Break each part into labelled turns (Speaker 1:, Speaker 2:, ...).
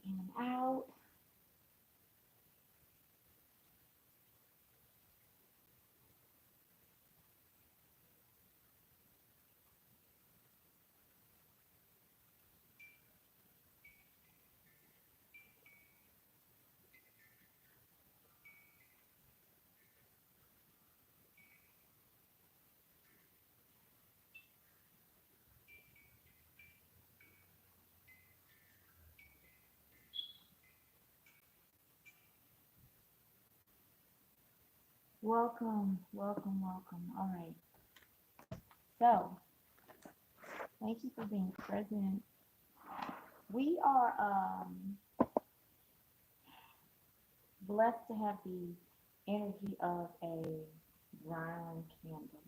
Speaker 1: in and out. Welcome, welcome, welcome. All right. So, thank you for being present. We are blessed to have the energy of a brown candle.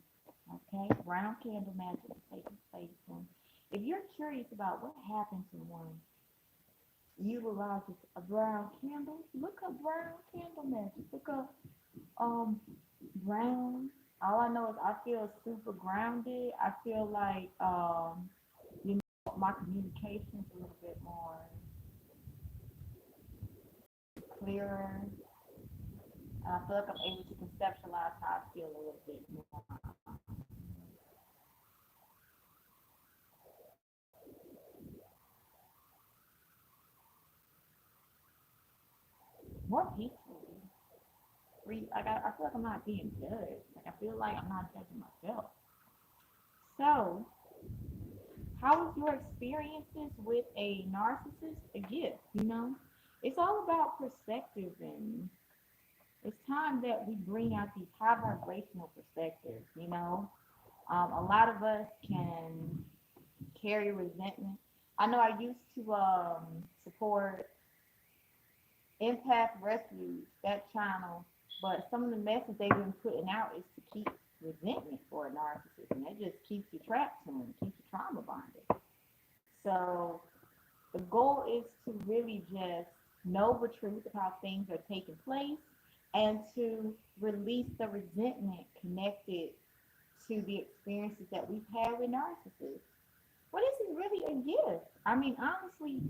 Speaker 1: Okay, brown candle magic is taking place. And if you're curious about what happens when utilizes a brown candle, look up brown candle magic. Look up um brown. All I know is I feel super grounded. I feel like you know my communication's a little bit more clearer. I feel like I'm able to conceptualize how I feel a little bit more peacefully. I feel like I'm not being judged. Like I feel like I'm not judging myself. So, how was your experiences with a narcissist? A gift, you know? It's all about perspective, and it's time that we bring out these high vibrational perspectives, you know? A lot of us can carry resentment. I know I used to support Empath Refuge, that channel, but some of the message they've been putting out is to keep resentment for a narcissist, and that just keeps you trapped to them, keeps you trauma bonded. So the goal is to really just know the truth of how things are taking place and to release the resentment connected to the experiences that we've had with narcissists. Well, this is really a gift. I mean, honestly,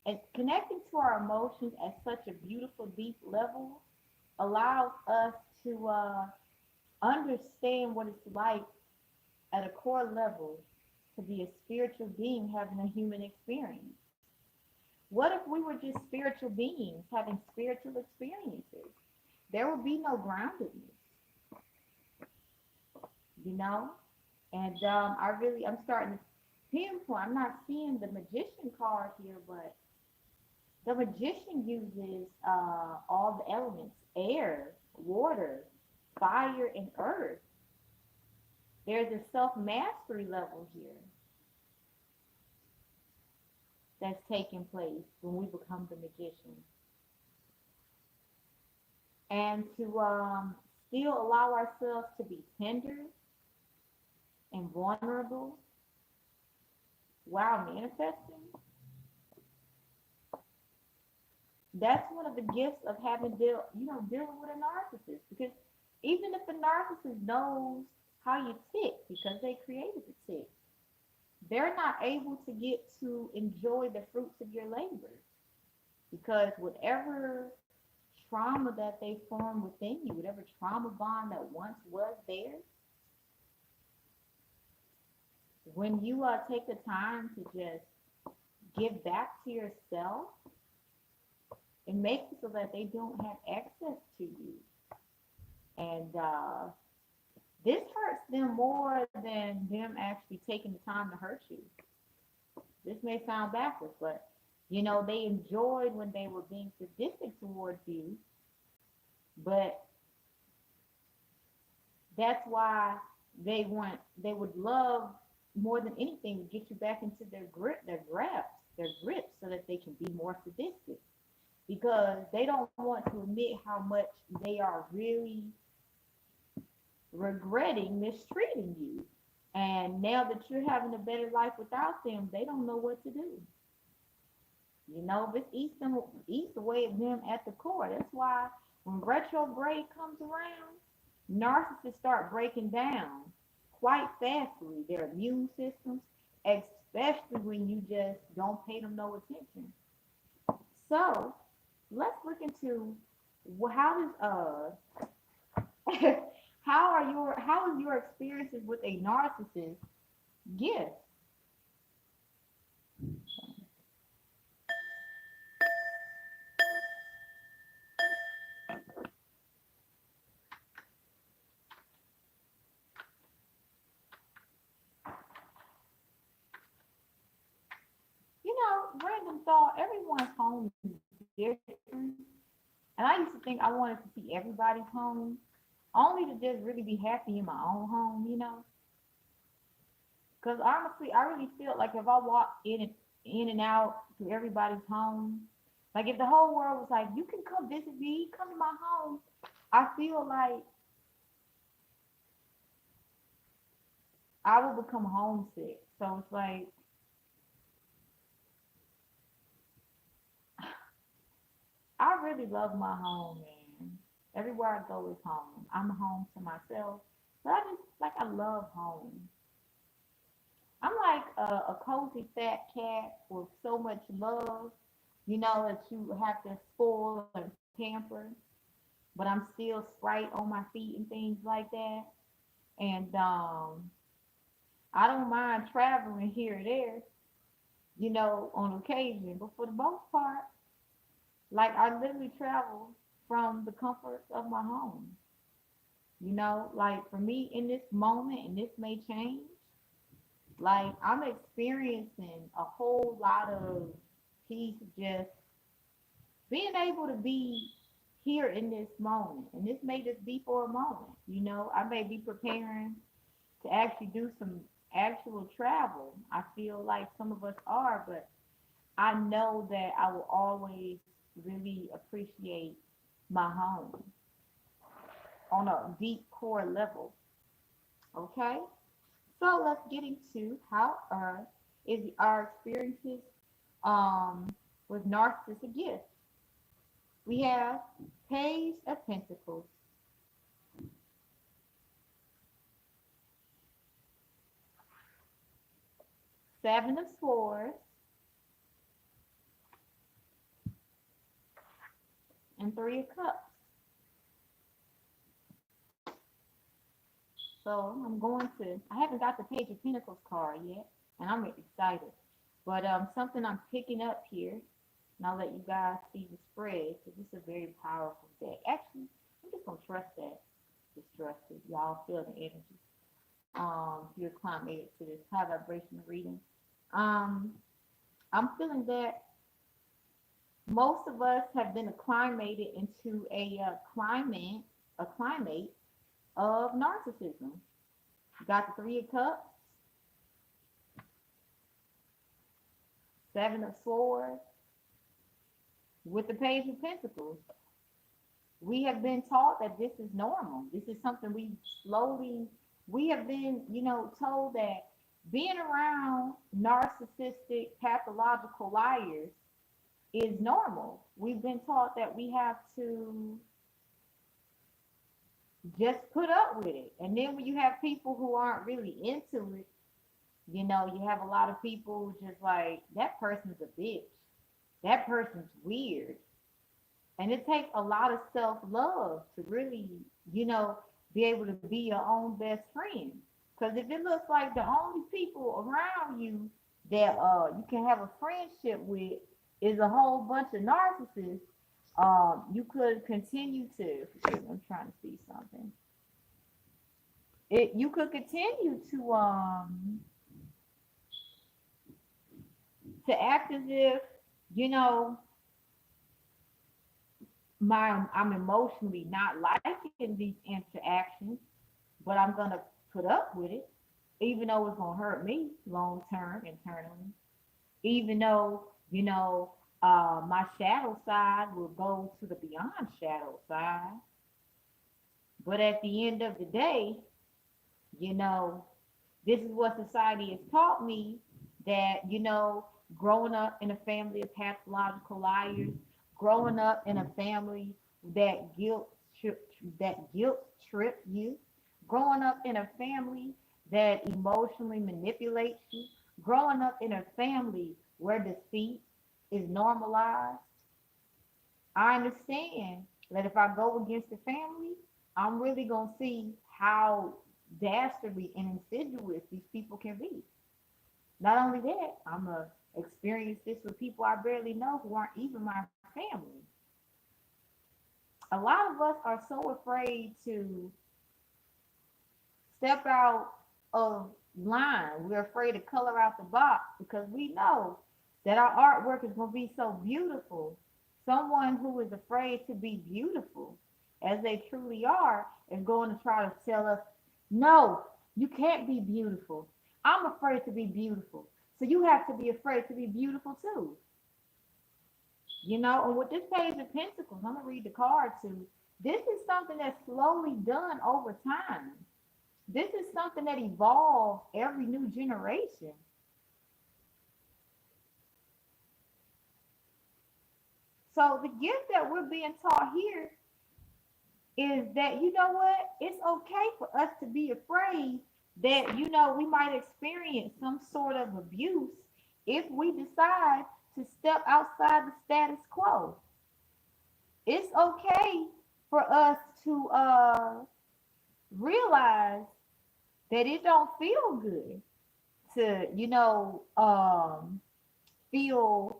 Speaker 1: and connecting to our emotions at such a beautiful, deep level allows us to understand what it's like at a core level to be a spiritual being having a human experience. What if we were just spiritual beings having spiritual experiences? There would be no groundedness, you know? And I'm starting to pinpoint. I'm not seeing the magician card here, but the magician uses all the elements: air, water, fire, and earth. There's a self mastery level here that's taking place when we become the magician. And to still allow ourselves to be tender and vulnerable while manifesting, that's one of the gifts of having dealing with a narcissist. Because even if the narcissist knows how you tick because they created the tick, they're not able to get to enjoy the fruits of your labor, because whatever trauma that they form within you, whatever trauma bond that once was there, when you take the time to just give back to yourself, it makes it so that they don't have access to you. And this hurts them more than them actually taking the time to hurt you. This may sound backwards, but they enjoyed when they were being sadistic towards you, but that's why they would love more than anything to get you back into their grip, so that they can be more sadistic, because they don't want to admit how much they are really regretting mistreating you. And now that you're having a better life without them, they don't know what to do. This eats away at them at the core. That's why when retrograde comes around, narcissists start breaking down quite fastly their immune systems, especially when you just don't pay them no attention. So let's look into how does how is your experiences with a narcissist gift? Random thought, everyone's home is different. And I used to think I wanted to see everybody's home, only to just really be happy in my own home. Because honestly, I really feel like if I walk in and out to everybody's home, like if the whole world was like, you can come visit me, come to my home, I feel like I will become homesick. So it's like I really love my home, man. Everywhere I go is home. I'm home to myself, but I just like I love home. I'm like a cozy fat cat with so much love, that you have to spoil and pamper, but I'm still sprite on my feet and things like that. And I don't mind traveling here or there, on occasion, but for the most part, like I literally travel from the comforts of my home. Like for me in this moment, and this may change, like I'm experiencing a whole lot of peace, just being able to be here in this moment. And this may just be for a moment. I may be preparing to actually do some actual travel. I feel like some of us are, but I know that I will always really appreciate my home on a deep core level. Okay? So let's get into how is our experiences um, with narcissistic gifts. We have Page of Pentacles, Seven of Swords, and Three of Cups. So I'm going to, I haven't got the Page of Pentacles card yet, and I'm excited. But something I'm picking up here, and I'll let you guys see the spread, because this is a very powerful deck. Actually, I'm just going to trust that. Just trust it. Y'all feel the energy. You're acclimated to this high vibrational reading. Um, I'm feeling that most of us have been acclimated into a climate of narcissism. You got the Three of Cups, Seven of Swords, with the Page of Pentacles. We have been taught that this is normal. This is something we have been, told that being around narcissistic, pathological liars is normal. We've been taught that we have to just put up with it. And then when you have people who aren't really into it, you have a lot of people just like, that person's a bitch. That person's weird. And it takes a lot of self love to really, you know, be able to be your own best friend. Because if it looks like the only people around you that you can have a friendship with is a whole bunch of narcissists, you could continue to. I'm trying to see something. You could continue to act as if you know I'm emotionally not liking these interactions, but I'm gonna put up with it, even though it's gonna hurt me long term internally. Even though my shadow side will go to the beyond shadow side, but at the end of the day, you know, this is what society has taught me, that growing up in a family of pathological liars, growing up in a family that guilt trip you, growing up in a family that emotionally manipulates you, growing up in a family where deceit is normalized, I understand that if I go against the family, I'm really going to see how dastardly and insidious these people can be. Not only that, I'm going to experience this with people I barely know who aren't even my family. A lot of us are so afraid to step out of line. We're afraid to color out the box because we know that our artwork is going to be so beautiful. Someone who is afraid to be beautiful as they truly are is going to try to tell us, no, you can't be beautiful. I'm afraid to be beautiful. So you have to be afraid to be beautiful too. And with this page of pentacles, I'm going to read the card too. This is something that's slowly done over time. This is something that evolves every new generation. So the gift that we're being taught here is that, you know what? It's okay for us to be afraid that, we might experience some sort of abuse if we decide to step outside the status quo. It's okay for us to realize that it don't feel good to, feel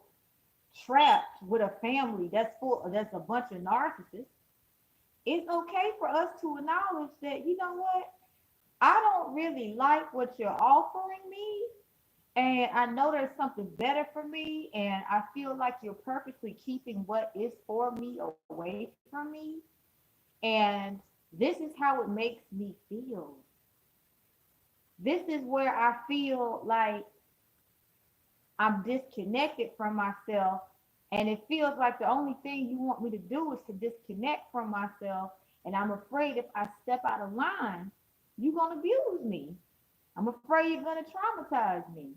Speaker 1: trapped with a family that's a bunch of narcissists. It's okay for us to acknowledge that, you know what, I don't really like what you're offering me, and I know there's something better for me, and I feel like you're purposely keeping what is for me away from me, and this is how it makes me feel. This is where I feel like I'm disconnected from myself, and it feels like the only thing you want me to do is to disconnect from myself. And I'm afraid if I step out of line, you're going to abuse me. I'm afraid you're going to traumatize me.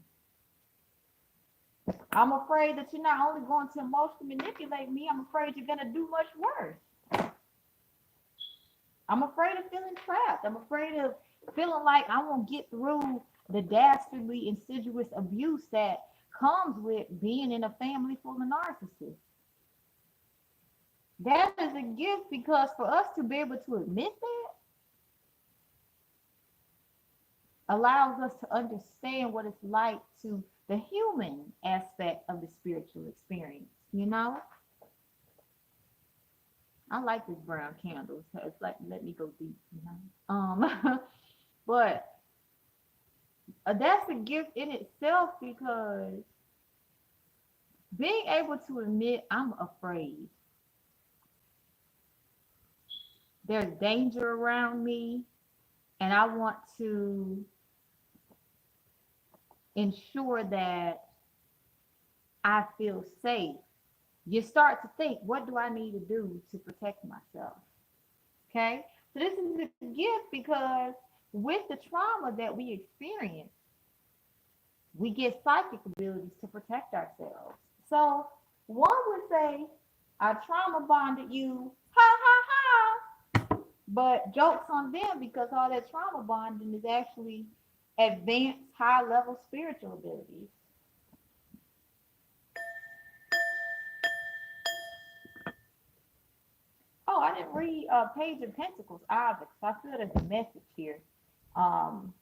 Speaker 1: I'm afraid that you're not only going to emotionally manipulate me, I'm afraid you're going to do much worse. I'm afraid of feeling trapped. I'm afraid of feeling like I won't get through the dastardly, insidious abuse that comes with being in a family full of narcissists. That is a gift because for us to be able to admit that allows us to understand what it's like to the human aspect of the spiritual experience. I like this brown candle. So it's like, let me go deep. But that's a gift in itself because being able to admit I'm afraid, there's danger around me, and I want to ensure that I feel safe. You start to think, what do I need to do to protect myself? Okay? So this is a gift because with the trauma that we experience, we get psychic abilities to protect ourselves. So one would say, I trauma bonded you, ha ha ha. But jokes on them because all that trauma bonding is actually advanced high level spiritual abilities. Oh, I didn't read Page of Pentacles either because I feel there's a message here. Um,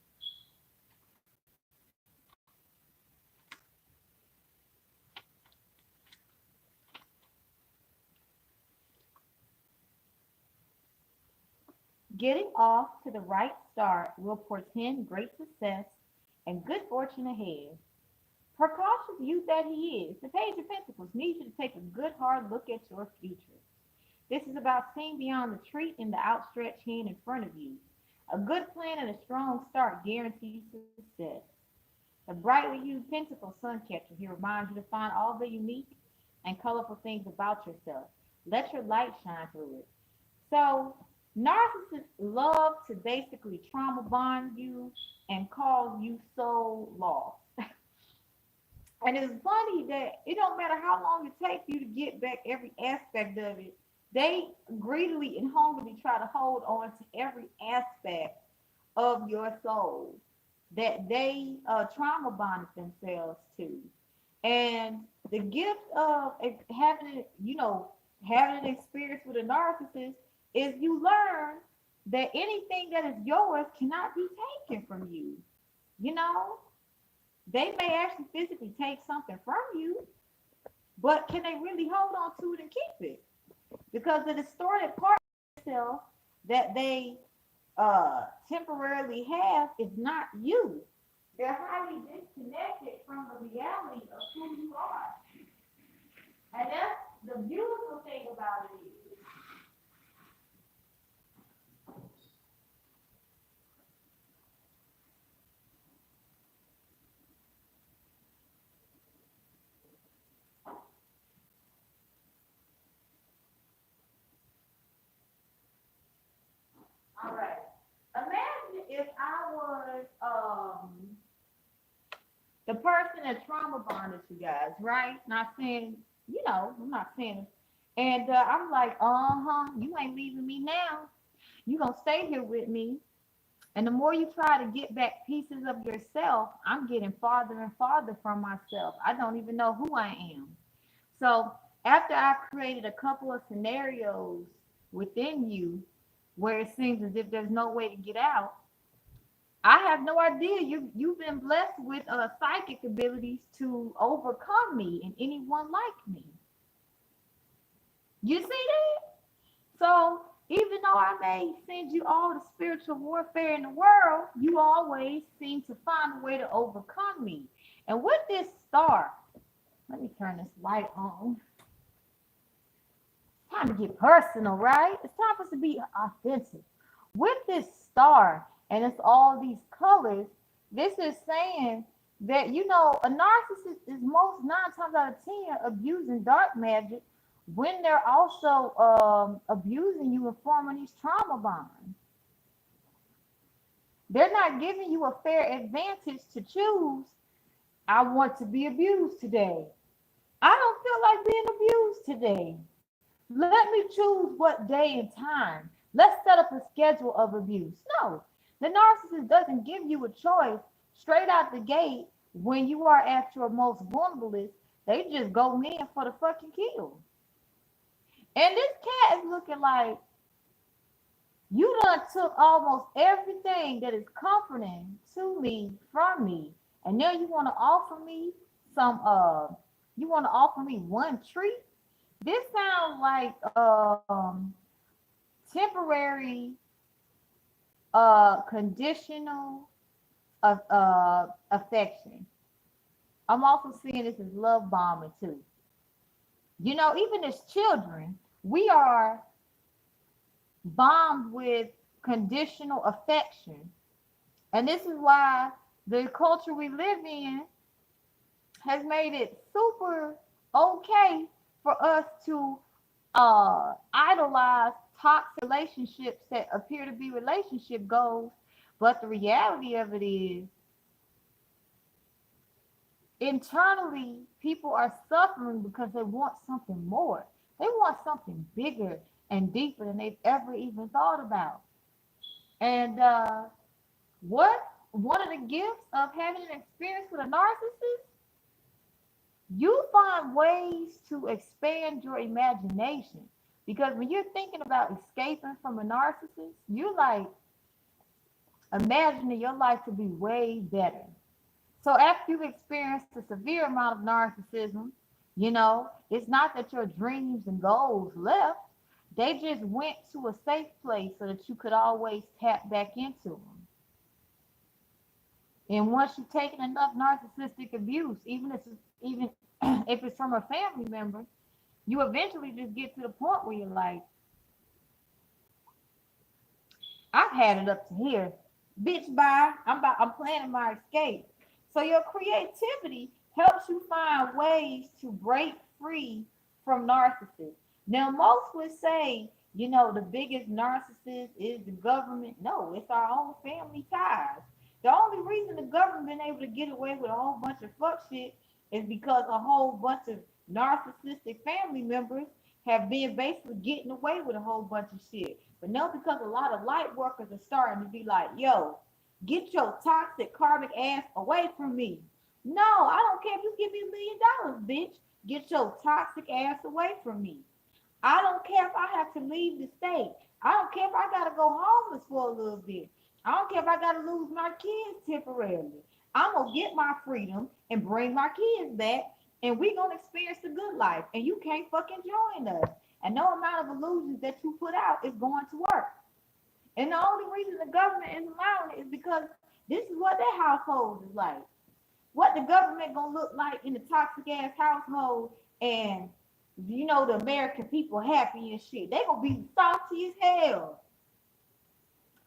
Speaker 1: Getting off to the right start will portend great success and good fortune ahead. Precautious youth that he is, the Page of Pentacles needs you to take a good hard look at your future. This is about seeing beyond the treat and the outstretched hand in front of you. A good plan and a strong start guarantees success. The brightly hued pentacle sun catcher here reminds you to find all the unique and colorful things about yourself. Let your light shine through it. So, narcissists love to basically trauma bond you and cause you so lost. And it's funny that it don't matter how long it takes you to get back every aspect of it. They greedily and hungrily try to hold on to every aspect of your soul that they trauma bonded themselves to. And the gift of having it, having an experience with a narcissist is you learn that anything that is yours cannot be taken from you. You know, they may actually physically take something from you, but can they really hold on to it and keep it? Because the distorted part of yourself that they temporarily have is not you. They're highly disconnected from the reality of who you are. And that's the beautiful thing about it is. All right. Imagine if I was the person that trauma bonded you guys, right? Not saying, I'm not saying. And I'm like, you ain't leaving me now. You gonna stay here with me. And the more you try to get back pieces of yourself, I'm getting farther and farther from myself. I don't even know who I am. So after I created a couple of scenarios within you where it seems as if there's no way to get out, I have no idea. You've been blessed with psychic abilities to overcome me and anyone like me. You see that? So even though I may send you all the spiritual warfare in the world, you always seem to find a way to overcome me. And with this star, let me turn this light on. It's time to get personal, right? It's time for us to be authentic. With this star, and it's all these colors, this is saying that, a narcissist is most 9 times out of 10 abusing dark magic when they're also abusing you and forming these trauma bonds. They're not giving you a fair advantage to choose. I want to be abused today. I don't feel like being abused today. Let me choose what day and time. Let's set up a schedule of abuse. No, the narcissist doesn't give you a choice straight out the gate when you are at your most vulnerable. They just go in for the fucking kill. And this cat is looking like you done took almost everything that is comforting to me from me. And now you want to offer me one treat. This sounds like temporary conditional affection. I'm also seeing this as love bombing too. Even as children, we are bombed with conditional affection. And this is why the culture we live in has made it super okay for us to idolize toxic relationships that appear to be relationship goals. But the reality of it is, internally, people are suffering because they want something more. They want something bigger and deeper than they've ever even thought about. And what one of the gifts of having an experience with a narcissist, you find ways to expand your imagination. Because when you're thinking about escaping from a narcissist, you're like imagining your life to be way better. So after you've experienced a severe amount of narcissism, it's not that your dreams and goals left. They just went to a safe place so that you could always tap back into them. And once you've taken enough narcissistic abuse, even if it's from a family member, you eventually just get to the point where you're like, I've had it up to here. Bitch, bye. I'm planning my escape. So your creativity helps you find ways to break free from narcissists. Now, most would say, the biggest narcissist is the government. No, it's our own family ties. The only reason the government been able to get away with a whole bunch of fuck shit is because a whole bunch of narcissistic family members have been basically getting away with a whole bunch of shit. But now because a lot of light workers are starting to be like, yo, get your toxic karmic ass away from me. No, I don't care if you give me $1 million, bitch. Get your toxic ass away from me. I don't care if I have to leave the state. I don't care if I gotta go homeless for a little bit. I don't care if I gotta lose my kids temporarily. I'm gonna get my freedom and bring my kids back, and we gonna experience the good life. And you can't fucking join us. And no amount of illusions that you put out is going to work. And the only reason the government is allowing it is because this is what their household is like. What the government gonna look like in the toxic ass household, and the American people happy and shit. They gonna be salty as hell.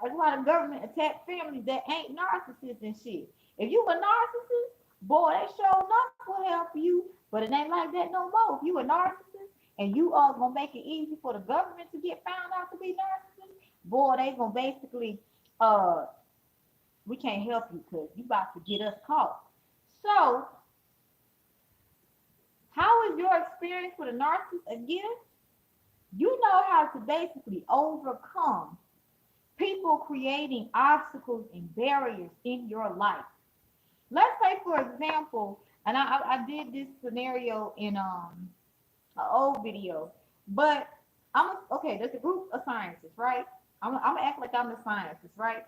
Speaker 1: That's why the government attack families that ain't narcissists and shit. If you a narcissist, boy, they sure enough will help you. But it ain't like that no more. If you a narcissist and you are gonna make it easy for the government to get found out to be narcissists, boy, they gonna basically we can't help you because you about to get us caught. So, how is your experience with a narcissist? Again, you know how to basically overcome people creating obstacles and barriers in your life. Let's say, for example, and I did this scenario in an old video, but okay. There's a group of scientists, right? I'm gonna act like I'm the scientist, right?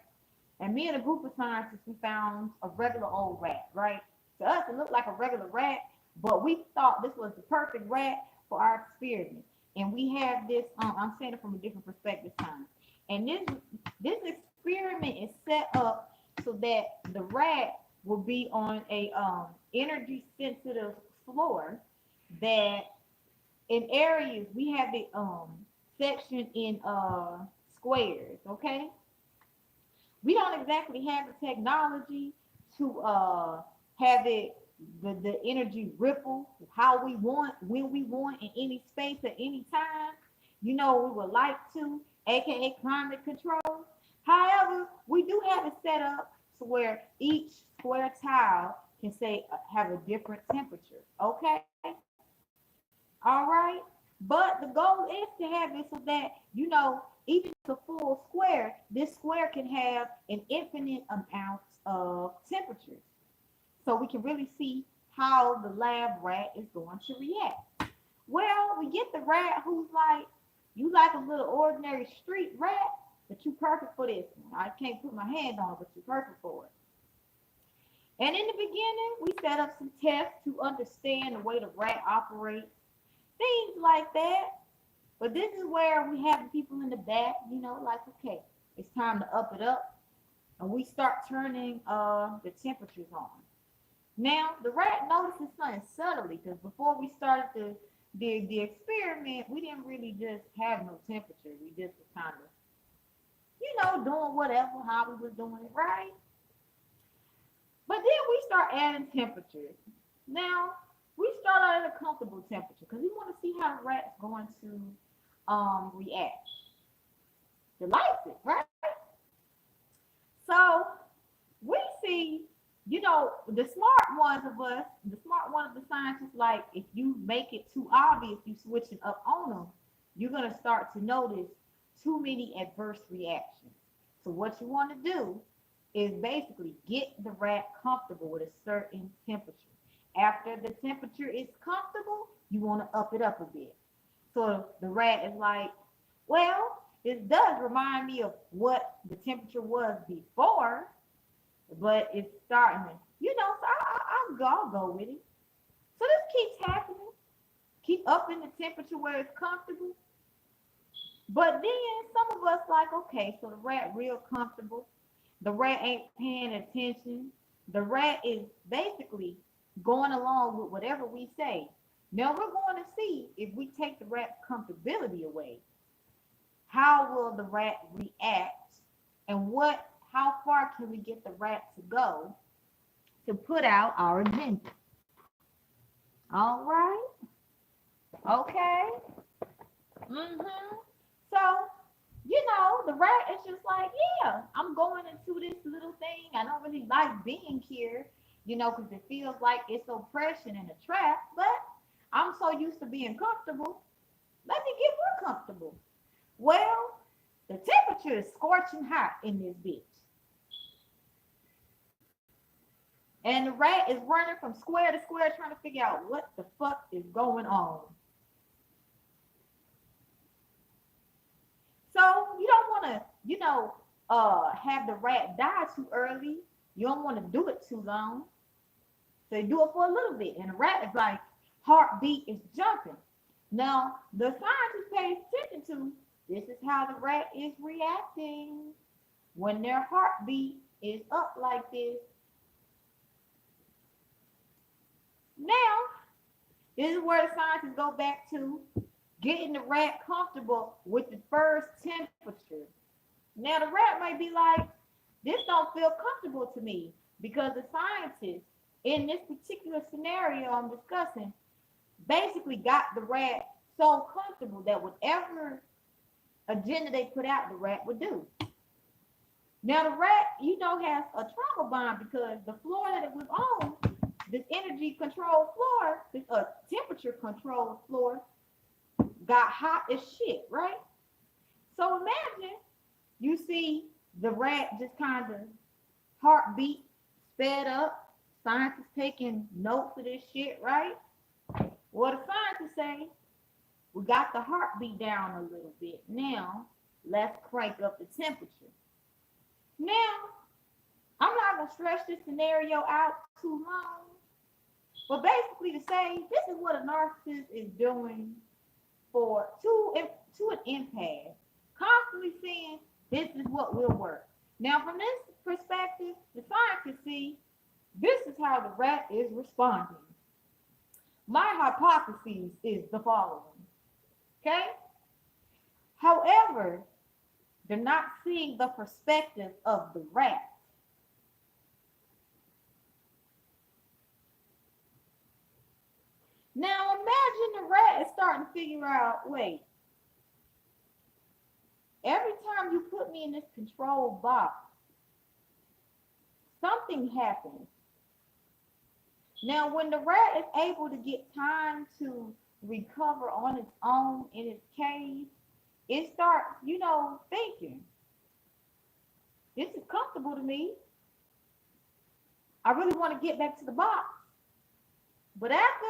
Speaker 1: And me and a group of scientists, we found a regular old rat, right? To us, it looked like a regular rat, but we thought this was the perfect rat for our experiment. And we have this, I'm saying it from a different perspective time. And this experiment is set up so that the rat will be on a energy sensitive floor, that in areas we have it section in squares, okay? We don't exactly have the technology to have it the energy ripple how we want, when we want, in any space at any time. We would like to, aka climate control. However, we do have it set up to where each square tile can say have a different temperature. Okay, all right. But the goal is to have it so that even the full square, this square can have an infinite amount of temperatures. So we can really see how the lab rat is going to react. Well, we get the rat who's like, you like a little ordinary street rat, but you perfect for this one. I can't put my hand on it, but you're perfect for it. And in the beginning, we set up some tests to understand the way the rat operates, things like that. But this is where we have the people in the back, like, okay, it's time to up it up. And we start turning the temperatures on. Now, the rat notices something subtly, because before we started the experiment, we didn't really just have no temperature. We just was kind of, doing whatever, how we was doing it, right? But then we start adding temperatures. Now, we start out at a comfortable temperature because we want to see how the rat's going to react. They likes it, right? So we see, the smart ones of us, the smart one of the scientists, like if you make it too obvious, you switching up on them, you're gonna start to notice too many adverse reactions. So what you want to do is basically get the rat comfortable with a certain temperature. After the temperature is comfortable, you want to up it up a bit. So the rat is like, well, this does remind me of what the temperature was before, but it's starting to, so I'll go with it. So this keeps happening. Keep upping the temperature where it's comfortable. But then some of us like, okay, so the rat real comfortable. The rat ain't paying attention. The rat is basically going along with whatever we say. Now we're going to see if we take the rat's comfortability away, how will the rat react, and how far can we get the rat to go to put out our agenda. All right. Okay. So, the rat is just like, yeah, I'm going into this little thing. I don't really like being here, because it feels like it's oppression and a trap, but I'm so used to being comfortable. Let me get more comfortable. Well, the temperature is scorching hot in this bitch. And the rat is running from square to square trying to figure out what the fuck is going on. So you don't want to, have the rat die too early. You don't want to do it too long. So you do it for a little bit. And the rat is like, heartbeat is jumping. Now, the scientist pays attention to this is how the rat is reacting when their heartbeat is up like this. Now, this is where the scientists go back to getting the rat comfortable with the first temperature. Now, the rat might be like, this don't feel comfortable to me because the scientists in this particular scenario I'm discussing basically got the rat so comfortable that whatever agenda they put out, the rat would do. Now, the rat, has a trauma bond because the floor that it was on, this energy controlled floor, this temperature controlled floor, got hot as shit, right? So imagine you see the rat just kind of heartbeat sped up, scientists taking notes of this shit, right? Well, the scientists say, we got the heartbeat down a little bit. Now, let's crank up the temperature. Now, I'm not going to stretch this scenario out too long, but basically to say, this is what a narcissist is doing to an empath, constantly saying, this is what will work. Now, from this perspective, the scientists see, this is how the rat is responding. My hypothesis is the following, okay? However, they're not seeing the perspective of the rat. Now, imagine the rat is starting to figure out, wait, every time you put me in this control box, something happens. Now, when the rat is able to get time to recover on its own in its cage, it starts, thinking, this is comfortable to me. I really want to get back to the box. But after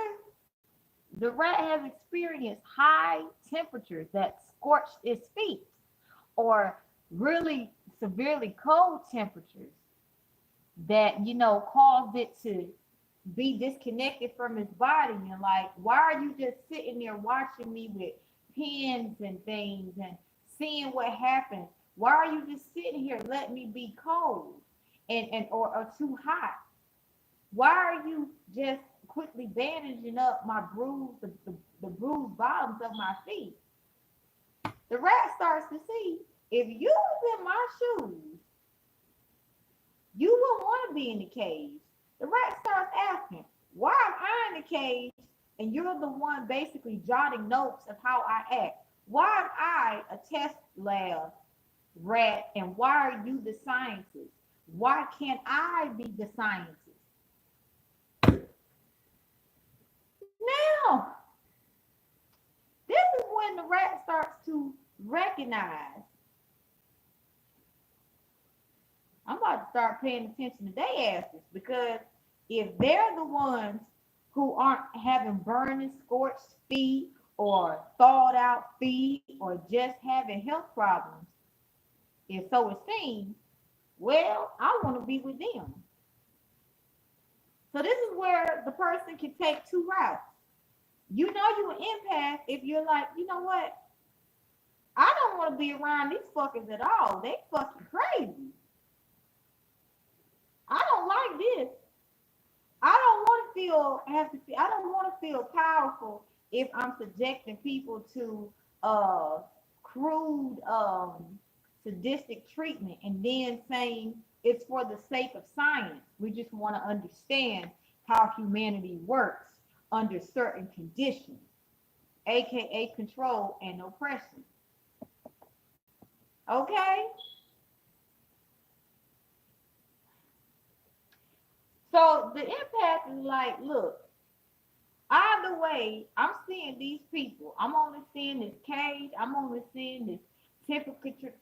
Speaker 1: the rat has experienced high temperatures that scorched its feet, or really severely cold temperatures that, caused it to be disconnected from its body, and like, why are you just sitting there watching me with pins and things and seeing what happens? Why are you just sitting here letting me be cold or too hot? Why are you just quickly bandaging up my the bruised bottoms of my feet? The rat starts to see, if you was in my shoes, you wouldn't want to be in the cage. The rat starts asking, why am I in the cage and you're the one basically jotting notes of how I act? Why am I a test lab rat and why are you the scientist? Why can't I be the scientist? Now, this is when the rat starts to recognize, I'm about to start paying attention to their asses, because if they're the ones who aren't having burning, scorched feet or thawed out feet or just having health problems, if so it seems, well, I want to be with them. So this is where the person can take two routes. You're an empath if you're like, you know what? I don't want to be around these fuckers at all. They fucking crazy. I don't like this. I don't want to feel powerful if I'm subjecting people to crude sadistic treatment and then saying it's for the sake of science. We just want to understand how humanity works under certain conditions, aka control and oppression. Okay? So the empath is like, look, either way, I'm seeing these people. I'm only seeing this cage. I'm only seeing this temperature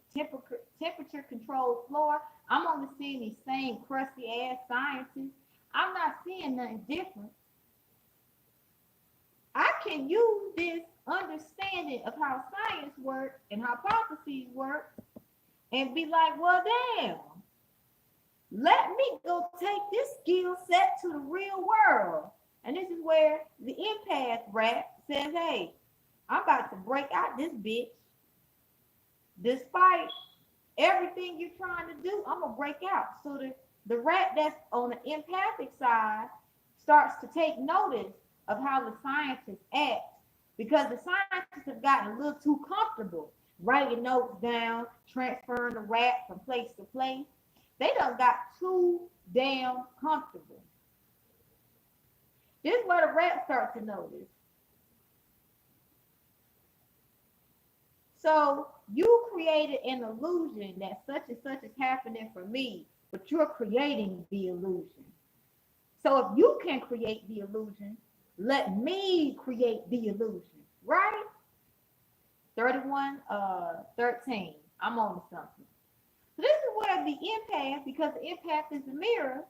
Speaker 1: controlled floor. I'm only seeing these same crusty ass scientists. I'm not seeing nothing different. I can use this understanding of how science works and hypotheses work and be like, well, damn, let me go take this skill set to the real world. And this is where the empath rat says, hey, I'm about to break out this bitch. Despite everything you're trying to do, I'm going to break out. So the rat that's on the empathic side starts to take notice of how the scientists act because the scientists have gotten a little too comfortable writing notes down, transferring the rat from place to place. They done got too damn comfortable. This is where the rat starts to notice. So you created an illusion that such and such is happening for me, but you're creating the illusion. So if you can create the illusion, let me create the illusion, right? 13. I'm on to something. So this is where the empath, because the empath is the mirror,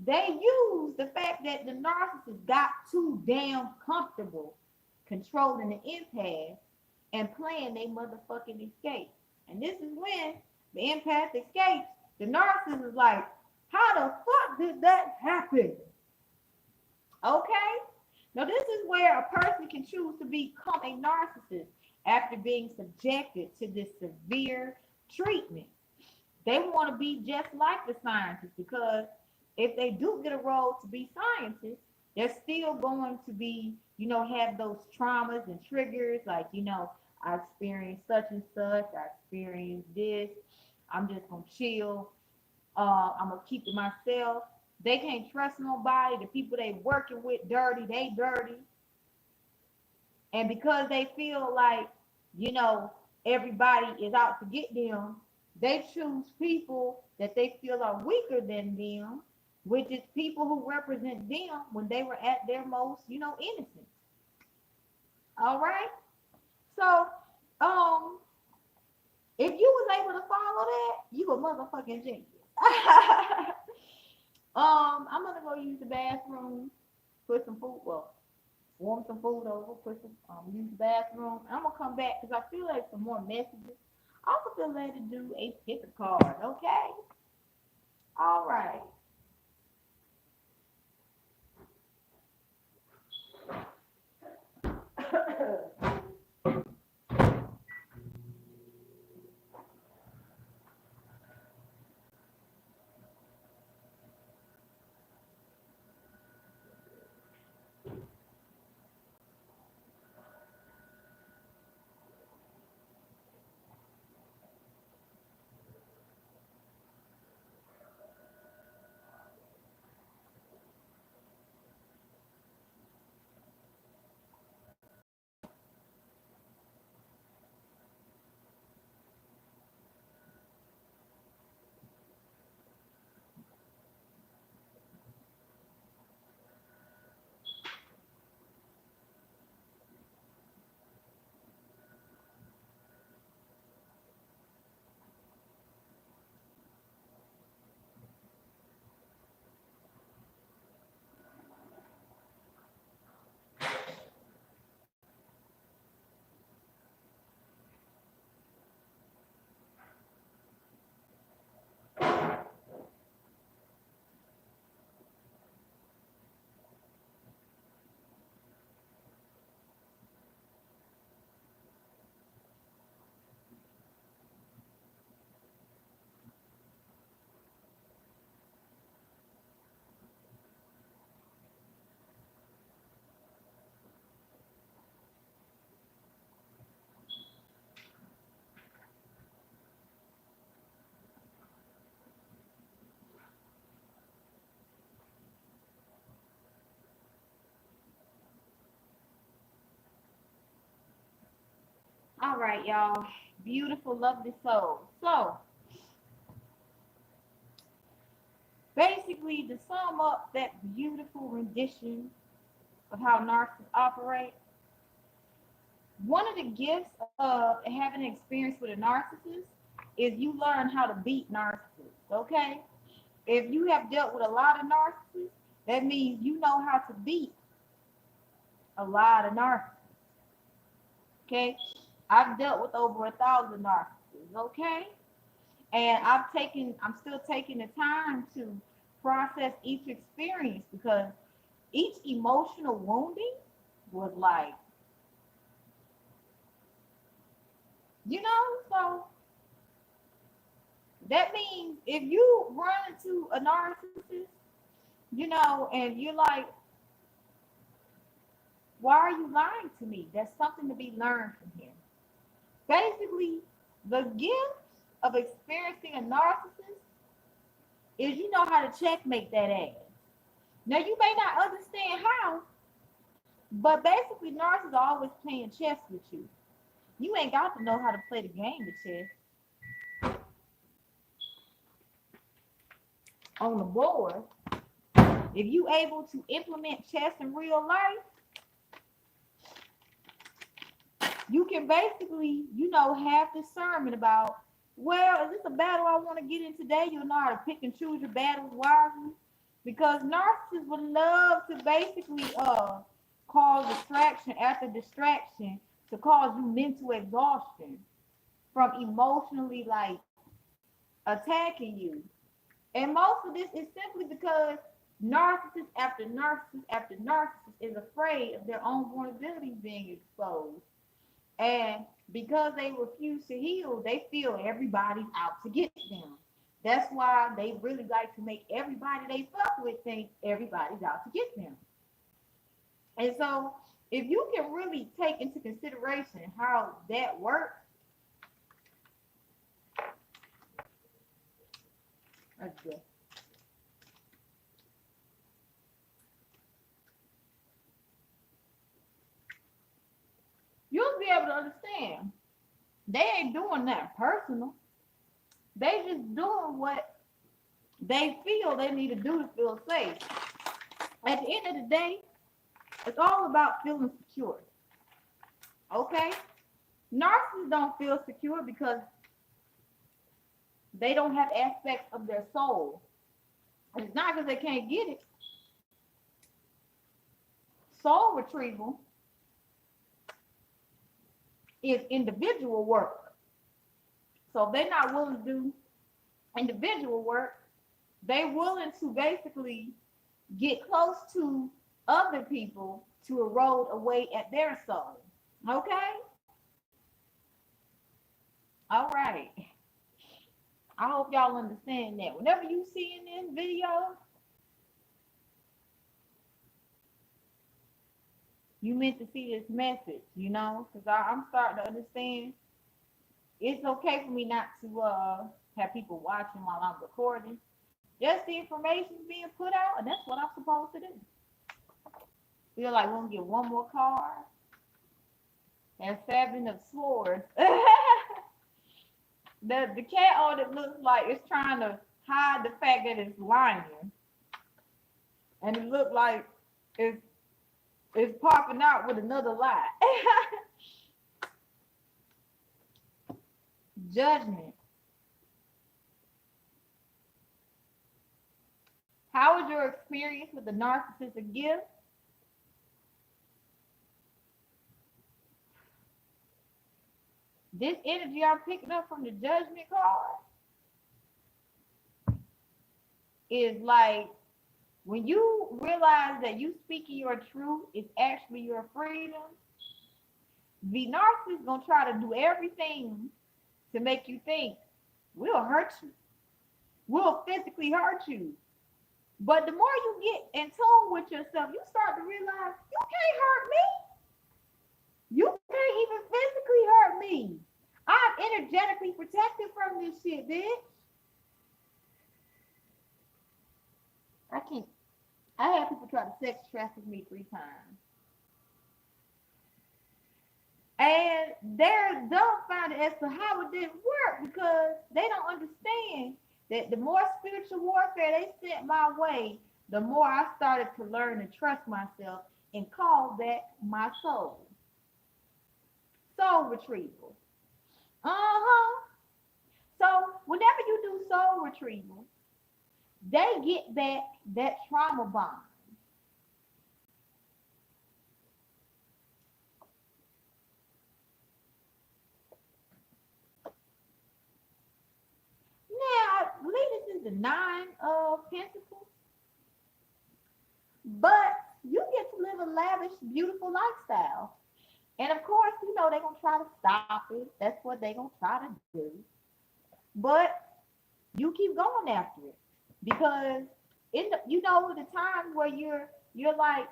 Speaker 1: they use the fact that the narcissist got too damn comfortable controlling the empath and playing they motherfucking escape. And this is when the empath escapes. The narcissist is like, how the fuck did that happen? Okay? Now this is where a person can choose to become a narcissist after being subjected to this severe treatment. They want to be just like the scientists because if they do get a role to be scientists, they're still going to be, have those traumas and triggers like, I experienced such and such, I experienced this, I'm just going to chill, I'm going to keep to myself. They can't trust nobody. The people they working with dirty, they dirty. And because they feel like, everybody is out to get them, they choose people that they feel are weaker than them, which is people who represent them when they were at their most, innocent. All right? So, if you was able to follow that, you a motherfucking genius. I'm gonna go use the bathroom, put some food, warm some food over, use the bathroom. I'm gonna come back because I feel like some more messages. I'm gonna feel like to do a pick a card, okay? All right. All right, y'all. Beautiful, lovely soul. So, basically, to sum up that beautiful rendition of how narcissists operate, one of the gifts of having an experience with a narcissist is you learn how to beat narcissists, okay? If you have dealt with a lot of narcissists, that means you know how to beat a lot of narcissists. Okay, I've dealt with over 1,000 narcissists. Okay, and I'm still taking the time to process each experience because each emotional wounding was like, so that means if you run into a narcissist, and you're like, why are you lying to me? There's something to be learned from him. Basically, the gift of experiencing a narcissist is you know how to checkmate that ass. Now, you may not understand how, but basically, narcissists are always playing chess with you. You ain't got to know how to play the game of chess. On the board, if you able to implement chess in real life, you can basically, have discernment about, well, is this a battle I want to get in today? You'll know how to pick and choose your battles wisely. Because narcissists would love to basically cause distraction after distraction to cause you mental exhaustion from emotionally like attacking you. And most of this is simply because narcissist after narcissist after narcissist is afraid of their own vulnerabilities being exposed. And because they refuse to heal, they feel everybody's out to get them. That's why they really like to make everybody they fuck with think everybody's out to get them. And so, if you can really take into consideration how that works, that's good. You'll be able to understand. They ain't doing that personal. They just doing what they feel they need to do to feel safe. At the end of the day, it's all about feeling secure. Okay? Narcissists don't feel secure because they don't have aspects of their soul. And it's not because they can't get it. Soul retrieval is individual work. So if they're not willing to do individual work, they're willing to basically get close to other people to erode away at their soul. Okay? All right. I hope y'all understand that. Whenever you see in this video, you meant to see this message, because I'm starting to understand. It's okay for me not to have people watching while I'm recording. Just the information's being put out, and that's what I'm supposed to do. Feel like we're gonna get one more card. And 7 of Swords. the cat on it looks like it's trying to hide the fact that it's lying, and it looks like it's popping out with another lie. Judgment. How was your experience with the narcissistic gift? This energy I'm picking up from the Judgment card is like when you realize that you speaking your truth is actually your freedom, the narcissist is gonna try to do everything to make you think we'll hurt you. We'll physically hurt you. But the more you get in tune with yourself, you start to realize you can't hurt me. You can't even physically hurt me. I'm energetically protected from this shit, bitch. I can't. I had people try to sex traffic me 3 times. And they're dumbfounded as to how it didn't work because they don't understand that the more spiritual warfare they sent my way, the more I started to learn and trust myself and call that my soul. Soul retrieval. Uh-huh. So whenever you do soul retrieval, they get back that trauma bond. Nine of Pentacles. But you get to live a lavish, beautiful lifestyle. And of course, you know, they're going to try to stop it. That's what they're going to try to do. But you keep going after it. Because, you know, the time where you're like,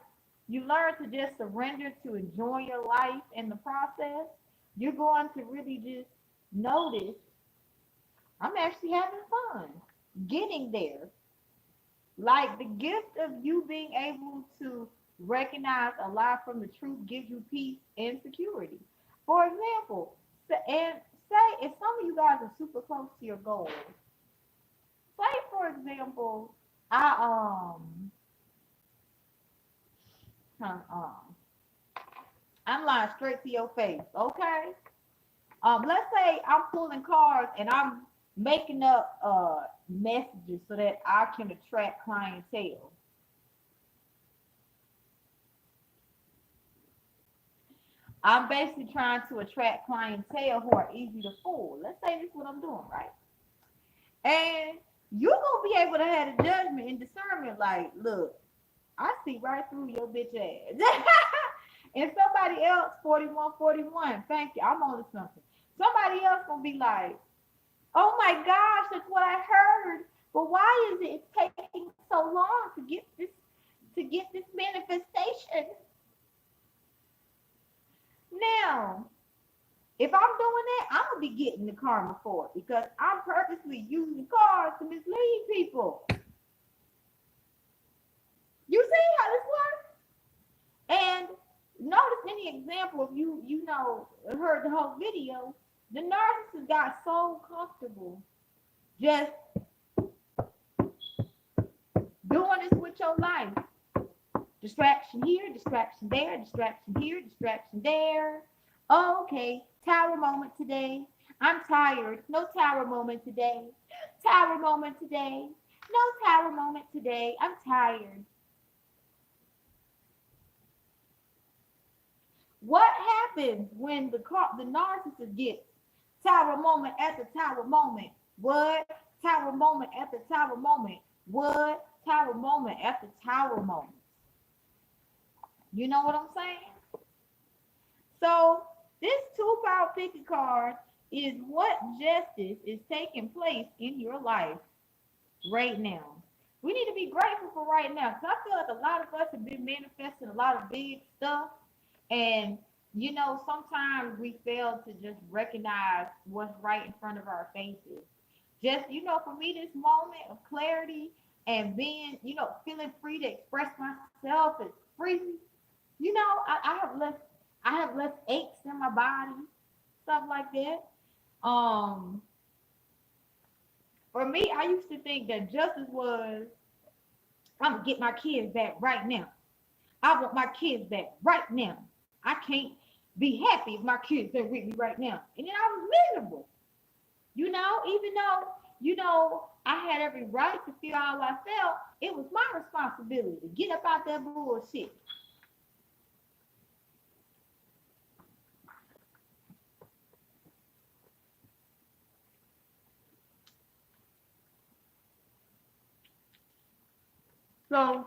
Speaker 1: you learn to just surrender to enjoy your life in the process, you're going to really just notice, I'm actually having fun getting there. Like the gift of you being able to recognize a lie from the truth gives you peace and security. For example, and say if some of you guys are super close to your goals. Say for example, I huh, I'm lying straight to your face, okay? Let's say I'm pulling cards and I'm making up messages so that I can attract clientele. I'm basically trying to attract clientele who are easy to fool. Let's say this is what I'm doing, right? And you're gonna be able to have a judgment and discernment, like, look, I see right through your bitch ass. And somebody else, 4141, thank you, I'm on to something. Somebody else gonna be like, oh my gosh, that's what I heard. But why is it taking so long to get this manifestation? Now, if I'm doing that, I'm gonna be getting the karma for it because I'm purposely using cards to mislead people. You see how this works? And notice any example, if you know heard the whole video, the narcissist got so comfortable just doing this with your life. Distraction here, distraction there, distraction here, distraction there. Oh, okay, tower moment today. I'm tired. No tower moment today. Tower moment today. No tower moment today. I'm tired. What happens when the narcissist gets tower moment after tower moment? What? Tower moment after tower moment. What? Tower moment after tower moment. You know what I'm saying? So this 2 power picket card is what justice is taking place in your life right now. We need to be grateful for right now because I feel like a lot of us have been manifesting a lot of big stuff. And, you know, sometimes we fail to just recognize what's right in front of our faces. Just, you know, for me, this moment of clarity and being, you know, feeling free to express myself as free. You know, I have less aches in my body, stuff like that. Um, for me, I used to think that justice was I'm gonna get my kids back right now. I want my kids back right now. I can't be happy if my kids are with me right now. And then I was miserable. You know, even though, you know, I had every right to feel how I felt, it was my responsibility to get up out that bullshit. So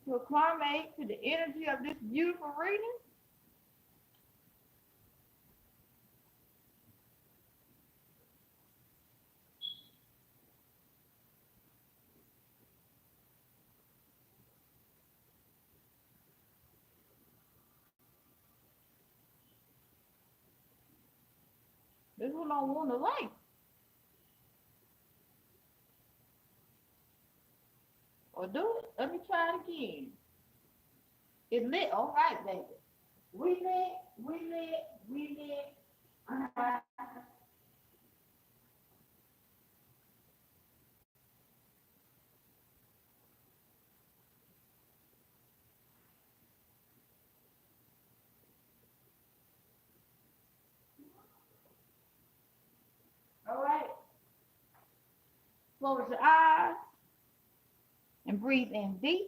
Speaker 1: to acclimate to the energy of this beautiful reading, this one don't want to like. Or do it. Let me try it again. It's lit. All right, baby. We lit, we lit, we lit. All right. Close your eyes and breathe in deeply,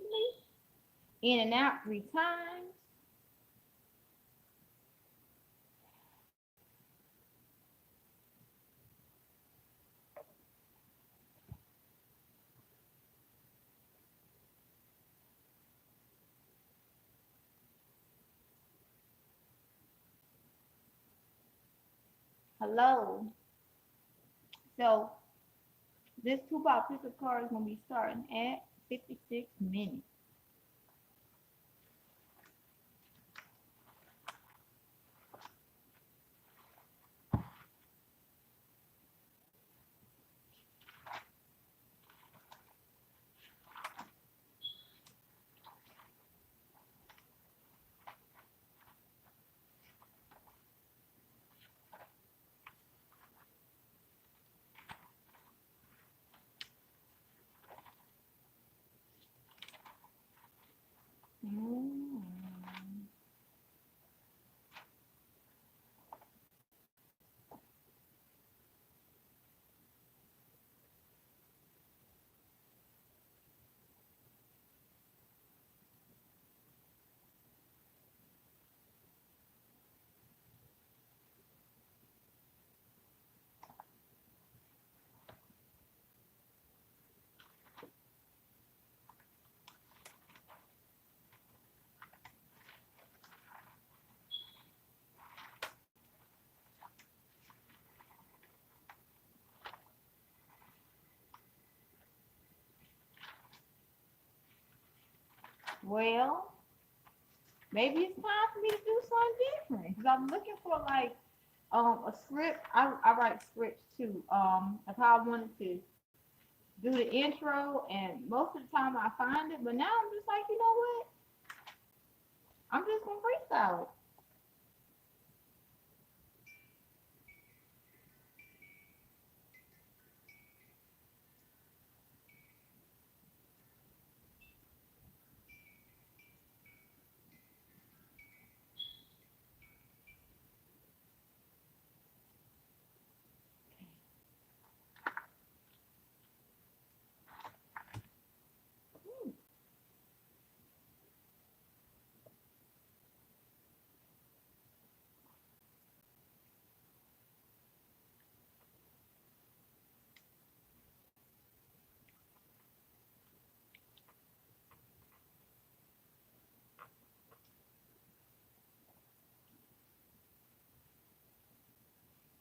Speaker 1: in and out 3 times. Hello. So this 2-part pickup card is going to be starting at 56 minutes. Mm. Well, maybe it's time for me to do something different because I'm looking for like a script. I write scripts too. Of how I wanted to do the intro, and most of the time I find it, but now I'm just like, you know what? I'm just gonna freestyle it.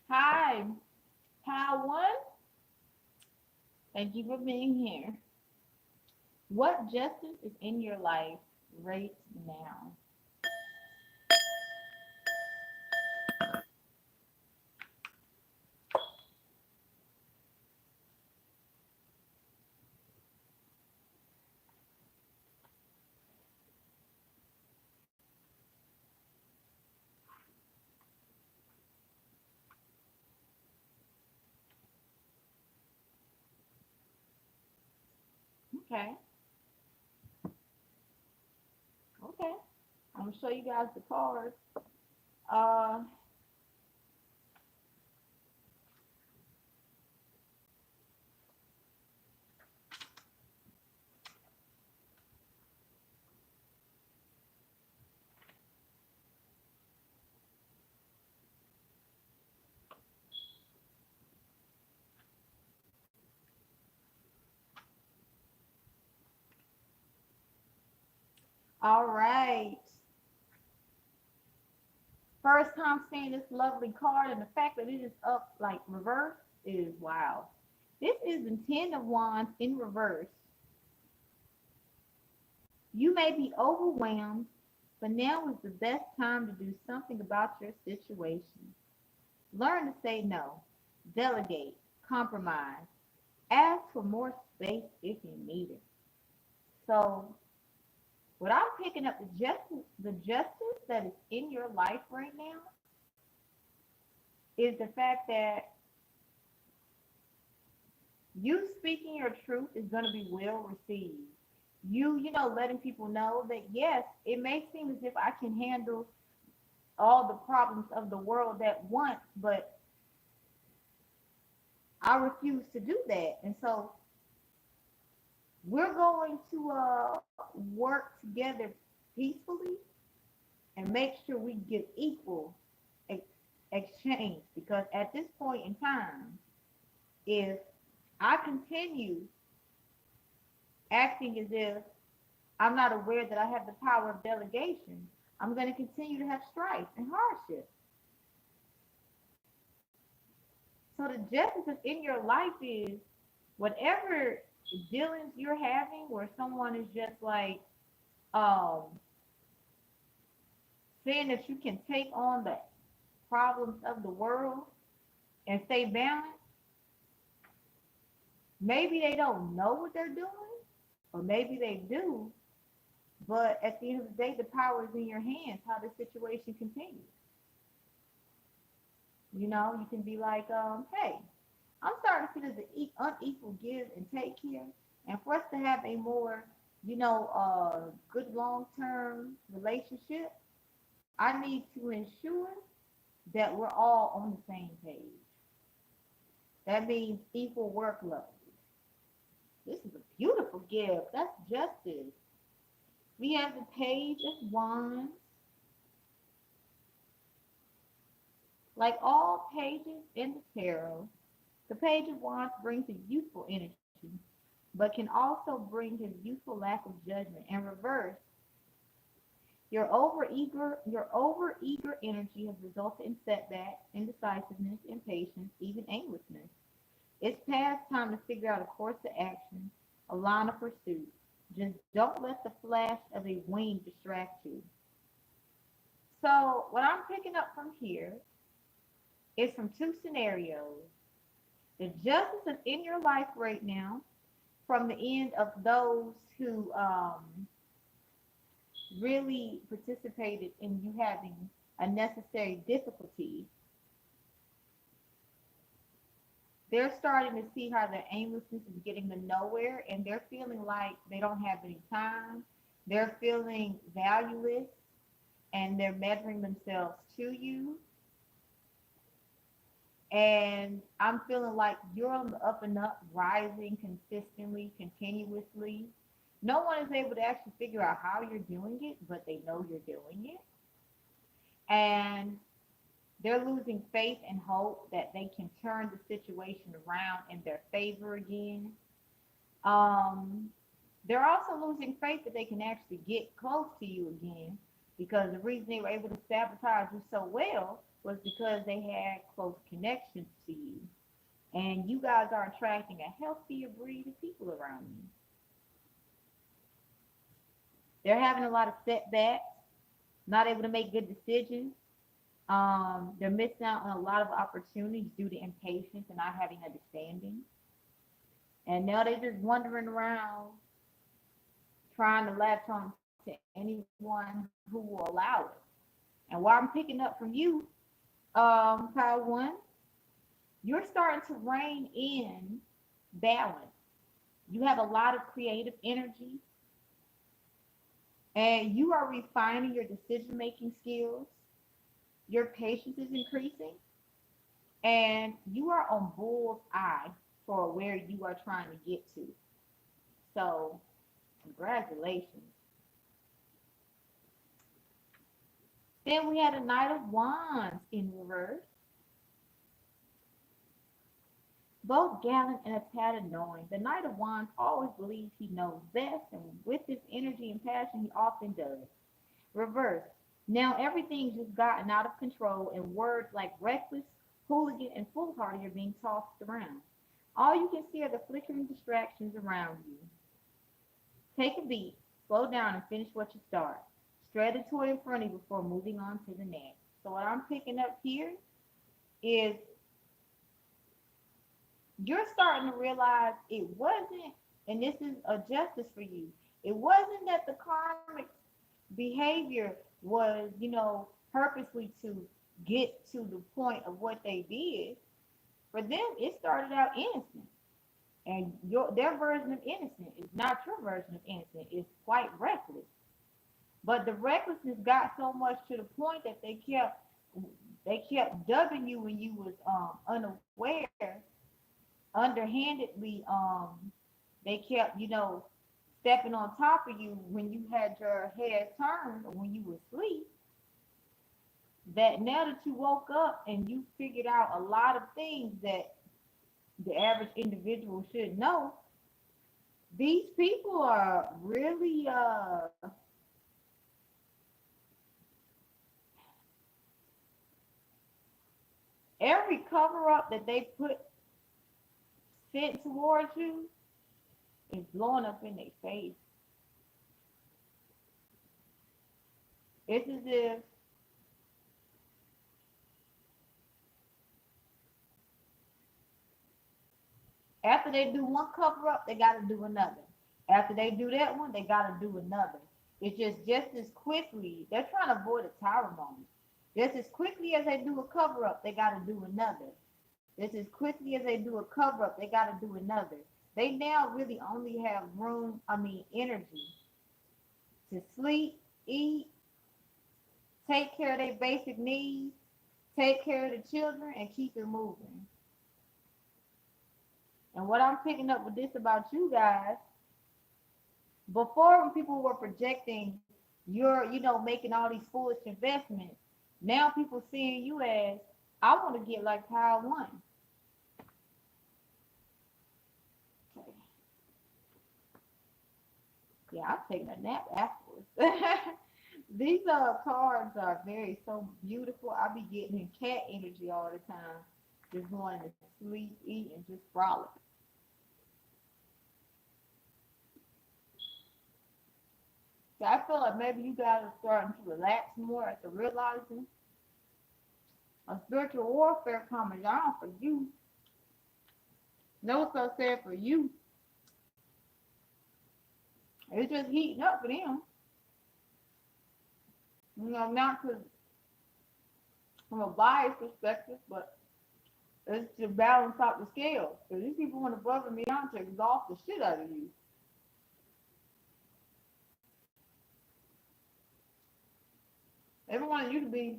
Speaker 1: Hi, Pile One. Thank you for being here. What justice is in your life right now? Okay, okay. I'm gonna show you guys the cards. Uh, all right. First time seeing this lovely card, and the fact that it is up like reverse is wow. This is the Ten of Wands in reverse. You may be overwhelmed, but now is the best time to do something about your situation. Learn to say no, delegate, compromise, ask for more space if you need it. So, what I'm picking up the justice that is in your life right now is the fact that you speaking your truth is going to be well received. Letting people know that yes, it may seem as if I can handle all the problems of the world at once, but I refuse to do that. And so we're going to work together peacefully and make sure we get equal ex- exchange. Because at this point in time, if I continue acting as if I'm not aware that I have the power of delegation, I'm going to continue to have strife and hardship. So the justice in your life is whatever dealings you're having where someone is just like um saying that you can take on the problems of the world and stay balanced, maybe they don't know what they're doing, or maybe they do, but at the end of the day, the power is in your hands how the situation continues. You know, you can be like, hey, I'm starting to see there's an unequal give and take here. And for us to have a more, good long term relationship, I need to ensure that we're all on the same page. That means equal workload. This is a beautiful gift. That's justice. We have the page of wands. Like all pages in the tarot, the page of wands brings a youthful energy, but can also bring his youthful lack of judgment. In reverse, your over eager energy has resulted in setbacks, indecisiveness, impatience, even aimlessness. It's past time to figure out a course of action, a line of pursuit. Just don't let the flash of a wing distract you. So, what I'm picking up from here is from two scenarios. The justice is in your life right now from the end of those who really participated in you having unnecessary difficulty. They're starting to see how their aimlessness is getting them nowhere, and they're feeling like they don't have any time. They're feeling valueless, and they're measuring themselves to you. And I'm feeling like you're on the up and up, rising consistently, continuously. No one is able to actually figure out how you're doing it, but they know you're doing it. And they're losing faith and hope that they can turn the situation around in their favor again. Um, they're also losing faith that they can actually get close to you again because the reason they were able to sabotage you so well was because they had close connections to you. And you guys are attracting a healthier breed of people around you. They're having a lot of setbacks, not able to make good decisions. They're missing out on a lot of opportunities due to impatience and not having understanding. And now they're just wandering around trying to latch on to anyone who will allow it. And what I'm picking up from you, Power One, you're starting to rein in balance. You have a lot of creative energy and you are refining your decision making skills. Your patience is increasing and you are on bull's eye for where you are trying to get to. So, congratulations. Then we had a Knight of Wands in reverse, both gallant and a tad annoying. The Knight of Wands always believes he knows best, and with his energy and passion, he often does. Reverse. Now everything's just gotten out of control, and words like reckless, hooligan, and foolhardy are being tossed around. All you can see are the flickering distractions around you. Take a beat, slow down, and finish what you start. Straight the toy in front of you before moving on to the next. So what I'm picking up here is you're starting to realize it wasn't, and this is a justice for you. It wasn't that the karmic behavior was, purposely to get to the point of what they did. For them, it started out innocent. And their version of innocent is not your version of innocent. It's quite reckless. But the recklessness got so much to the point that they kept dubbing you when you was unaware underhandedly, they kept, stepping on top of you when you had your head turned or when you were asleep, that now that you woke up and you figured out a lot of things that the average individual should know, these people are really every cover up that they put sent towards you is blowing up in their face. It's as if after they do one cover up, they got to do another. After they do that one, they got to do another. It's just as quickly. They're trying to avoid a tower moment. Just as quickly as they do a cover up, they got to do another. Just as quickly as they do a cover up, they got to do another. They now really only have room, energy to sleep, eat, take care of their basic needs, take care of the children, and keep it moving. And what I'm picking up with this about you guys, before when people were projecting you're, making all these foolish investments, now people seeing you as, I want to get like Power One. Okay. Yeah, I'll take a nap afterwards. These cards are so beautiful. I be getting in cat energy all the time. Just wanting to sleep, eat, and just frolic. So I feel like maybe you guys are starting to relax more after realizing a spiritual warfare coming down for you. Know what I said for you? It's just heating up for them. Not from a bias perspective, but it's to balance out the scale. Because these people want above and beyond to exhaust the shit out of you. They wanted you to be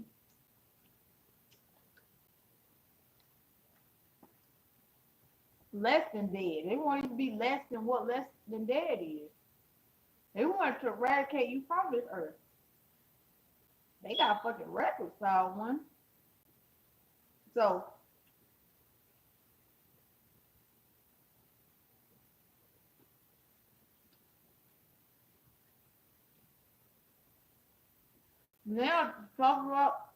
Speaker 1: less than dead. They want you to be less than what less than dead is. They wanted to eradicate you from this earth. They got fucking reconciled one. So now cover up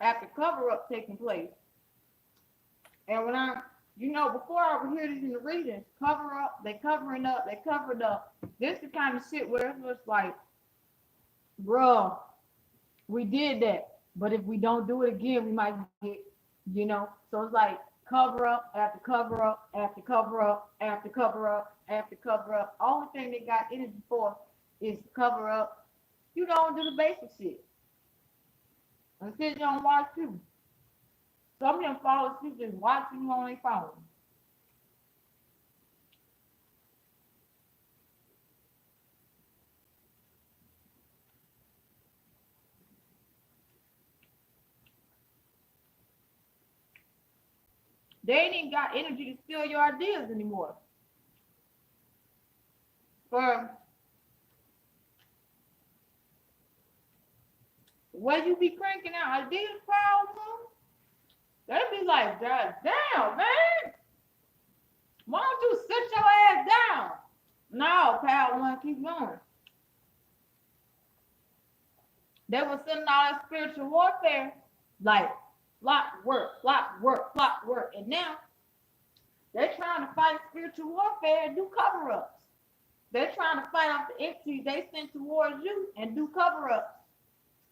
Speaker 1: after cover up taking place. And when before I would hear this in the readings, cover up, they covering up, they covered up. This is the kind of shit where it's just like, bro, we did that. But if we don't do it again, we might get, So it's like cover up after cover up after cover up after cover up after cover up. Only thing they got energy for is cover up. You don't do the basic shit. And sit down and watch you. Some of them fall asleep just watching you on their phone. They ain't even got energy to steal your ideas anymore. For when you be cranking out ideas, Power, they be like, God damn, man. Why don't you sit your ass down? No, Power One, keep going. They were sending all that spiritual warfare, like block work, block work, block work. And now they're trying to fight spiritual warfare and do cover-ups. They're trying to fight off the entities they send towards you and do cover-ups.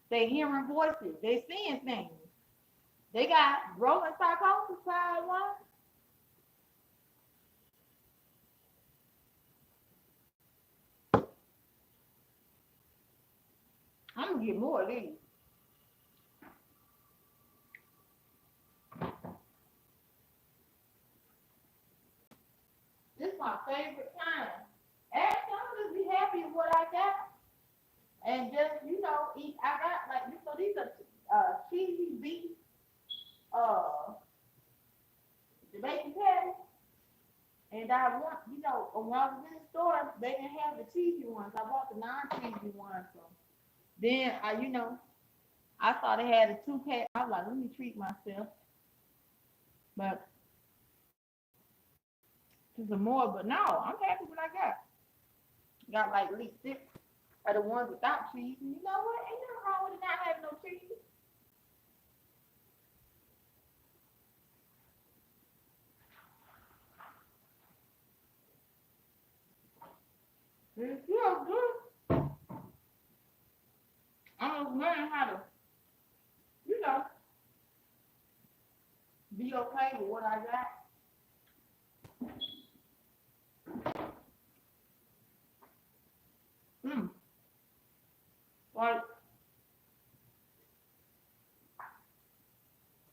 Speaker 1: They hearing voices. They seeing things. They got rolling detaicossa Power One. I'm gonna get more of these. This is my favorite time. Actually, I'm just be happy with what I got. And just, eat. I got these are cheesy beef, uh, the they can pay. And I want, you know, when I was in the store, they didn't have the cheesy ones. I bought the non-cheesy ones. So then you know, I thought they had a 2-pack. I was like, let me treat myself. But to some more, but no, I'm happy with what I got. Got like at least 6 of the ones without cheese. And you know what? Ain't nothing wrong with it not having no cheese. It feels good. I'm just learning how to, you know, be okay with what I got. Like,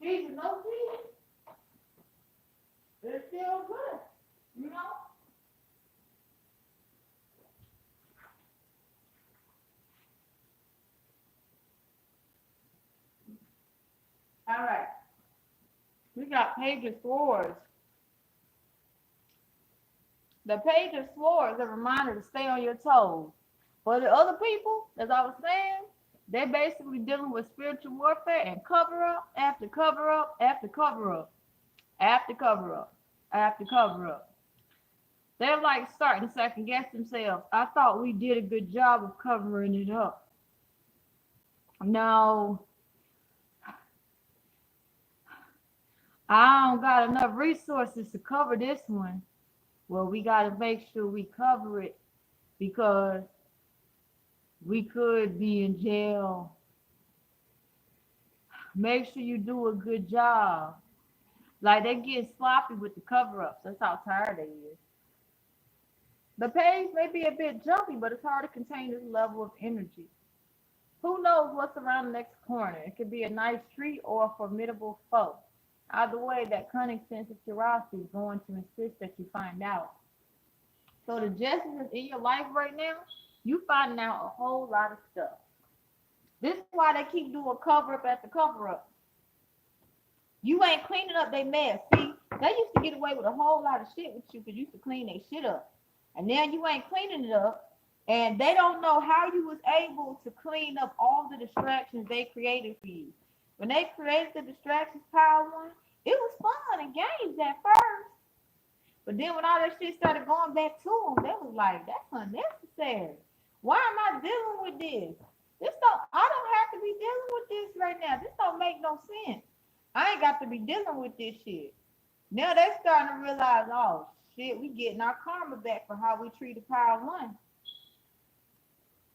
Speaker 1: cheese is no cheese. It's still good, you know? All right. We got Page of Swords. The Page of Swords is a reminder to stay on your toes. For the other people, as I was saying, they're basically dealing with spiritual warfare and cover up after cover up after cover up after cover up after cover up. They're like starting to second guess themselves. I thought we did a good job of covering it up. No, I don't got enough resources to cover this one. Well, we got to make sure we cover it because we could be in jail. Make sure you do a good job. Like they get sloppy with the cover-ups. That's how tired they is. The page may be a bit jumpy, but it's hard to contain this level of energy. Who knows what's around the next corner? It could be a nice treat or a formidable foe. Either way, that cunning sense of curiosity is going to insist that you find out. So the justice is in your life right now, you finding out a whole lot of stuff. This is why they keep doing cover up after cover up. You ain't cleaning up their mess. See, they used to get away with a whole lot of shit with you because you used to clean their shit up. And now you ain't cleaning it up. And they don't know how you was able to clean up all the distractions they created for you. When they created the distractions, Power One, it was fun and games at first. But then when all that shit started going back to them, they was like, that's unnecessary. Why am I dealing with this? I don't have to be dealing with this right now. This don't make no sense. I ain't got to be dealing with this shit. Now they starting to realize, oh shit, we getting our karma back for how we treated Power One.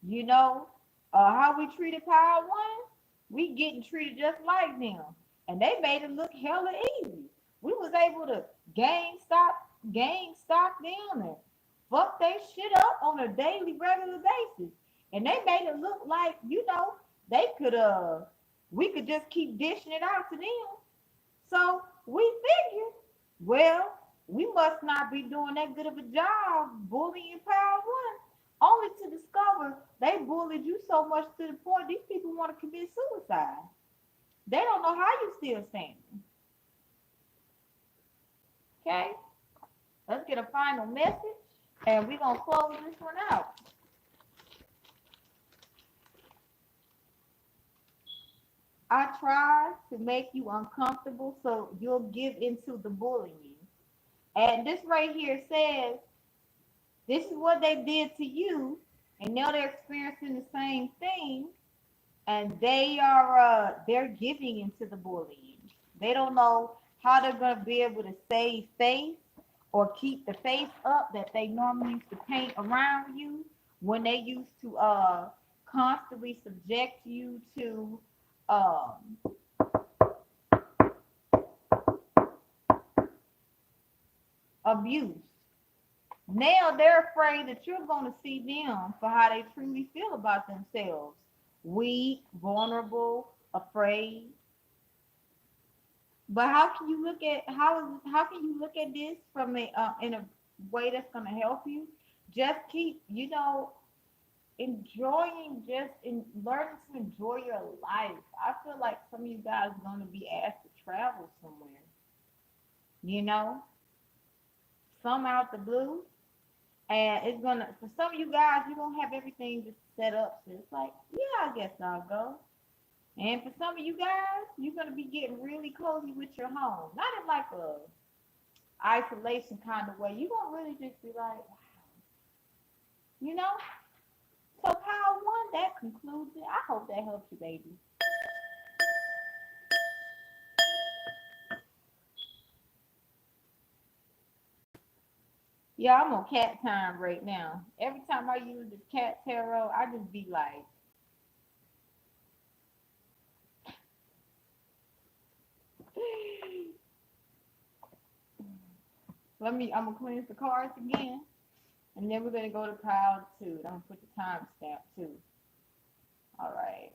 Speaker 1: You know, how we treated Power One, we getting treated just like them. And they made it look hella easy. We was able to gang stalk them and fuck they shit up on a daily, regular basis. And they made it look like, you know, they could we could just keep dishing it out to them. So we figured, well, we must not be doing that good of a job bullying Power One. Only to discover they bullied you so much to the point these people want to commit suicide. They don't know how you still standing. Okay? Let's get a final message and we're going to close this one out. I try to make you uncomfortable so you'll give into the bullying. And this right here says, this is what they did to you, and now they're experiencing the same thing, and they're giving into the bullying. They don't know how they're gonna be able to save face or keep the face up that they normally used to paint around you when they used to constantly subject you to abuse. Now they're afraid that you're going to see them for how they truly feel about themselves. Weak, vulnerable, afraid. But how can you look at this from in a way that's going to help you? Just keep, enjoying, learning to enjoy your life. I feel like some of you guys are going to be asked to travel somewhere. you know, some out the blue. And it's gonna, for some of you guys, you're gonna have everything just set up. So it's like, yeah, I guess I'll go. And for some of you guys, you're gonna be getting really cozy with your home. Not in like a isolation kind of way. You're gonna really just be like, you know? So pile one, that concludes it. I hope that helps you, baby. Yeah, I'm on cat time right now. Every time I use this cat tarot, I just be like, I'm gonna cleanse the cards again, and then we're gonna go to pile two. I'm gonna put the time stamp too. All right.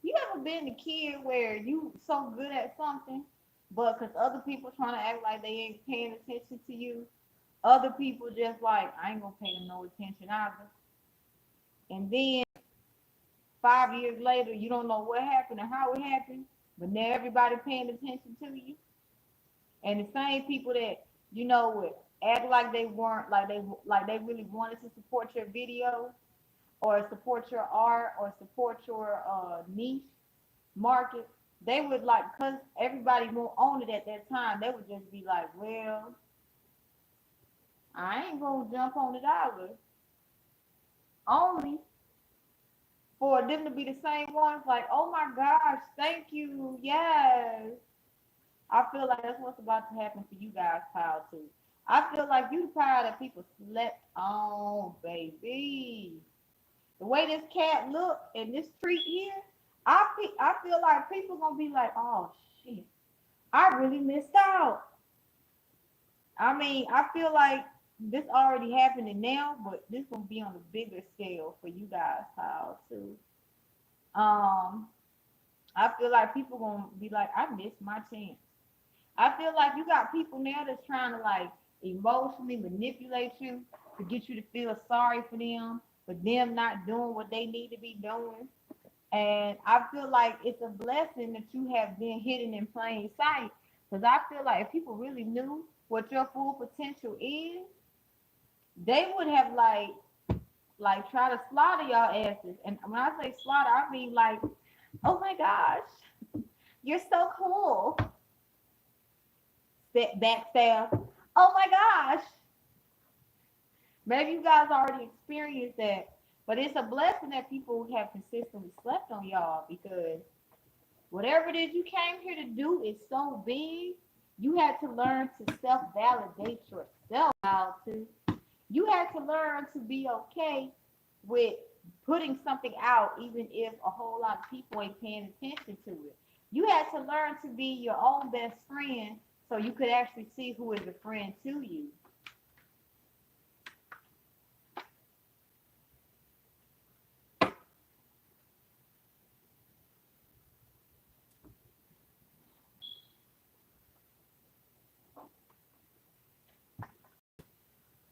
Speaker 1: You ever been the kid where you so good at something, but because other people trying to act like they ain't paying attention to you, other people just like, I ain't gonna pay them no attention either. And then 5 years later, you don't know what happened or how it happened, but now everybody paying attention to you. And the same people that would act like they weren't, like they really wanted to support your video or support your art or support your niche market, they would like, cause everybody won't own it at that time, they would just be like, well, I ain't gonna jump on it either. Only for them to be the same ones like, oh my gosh, thank you, yes. I feel like that's what's about to happen for you guys, pile too. I feel like you the pile that people slept on, baby. The way this cat look and this treat here, I feel like people gonna be like, oh shit, I really missed out. I mean, I feel like this already happening now, but this gonna be on a bigger scale for you guys, pal, too. Um, I feel like people gonna be like, I missed my chance. I feel like you got people now that's trying to like emotionally manipulate you to get you to feel sorry for them not doing what they need to be doing. And I feel like it's a blessing that you have been hidden in plain sight. Because I feel like if people really knew what your full potential is, they would have like try to slaughter y'all asses. And when I say slaughter, I mean like, oh my gosh, you're so cool. Backstab. Oh my gosh. Maybe you guys already experienced that. But it's a blessing that people have consistently slept on y'all because whatever it is you came here to do is so big. You had to learn to self-validate yourself out to. You had to learn to be okay with putting something out even if a whole lot of people ain't paying attention to it. You had to learn to be your own best friend so you could actually see who is a friend to you.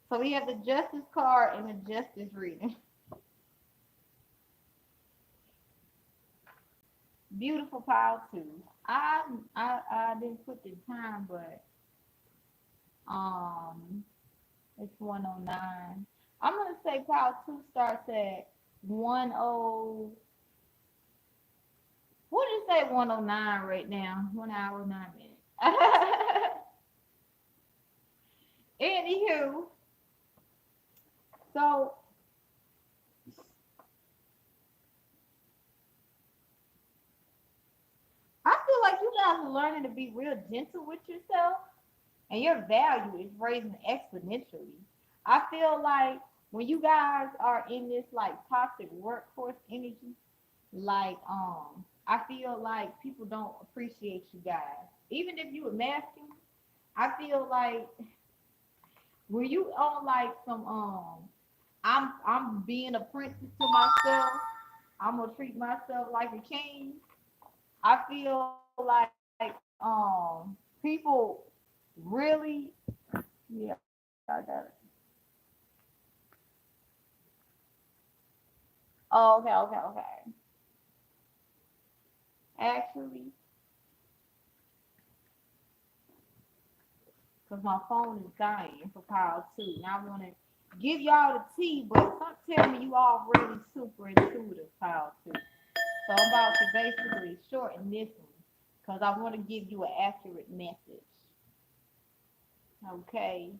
Speaker 1: So we have the justice card and the justice reading. Beautiful pile too. I didn't put the time, but um it's 109. I'm gonna say pile two starts at 10. What did you say 109 right now? 1 hour, 9 minutes. Anywho, so I feel like you guys are learning to be real gentle with yourself and your value is raising exponentially. I feel like when you guys are in this like toxic workforce energy, like I feel like people don't appreciate you guys. Even if you were masculine, I feel like when you on like some I'm being a princess to myself, I'm gonna treat myself like a king. I feel like people really, yeah, I got it. Oh, okay, okay, okay. Actually, because my phone is dying for power too. And I want to give y'all the tea, but some tell me you all really super intuitive power too. So I'm about to basically shorten this one because I want to give you an accurate message. Okay.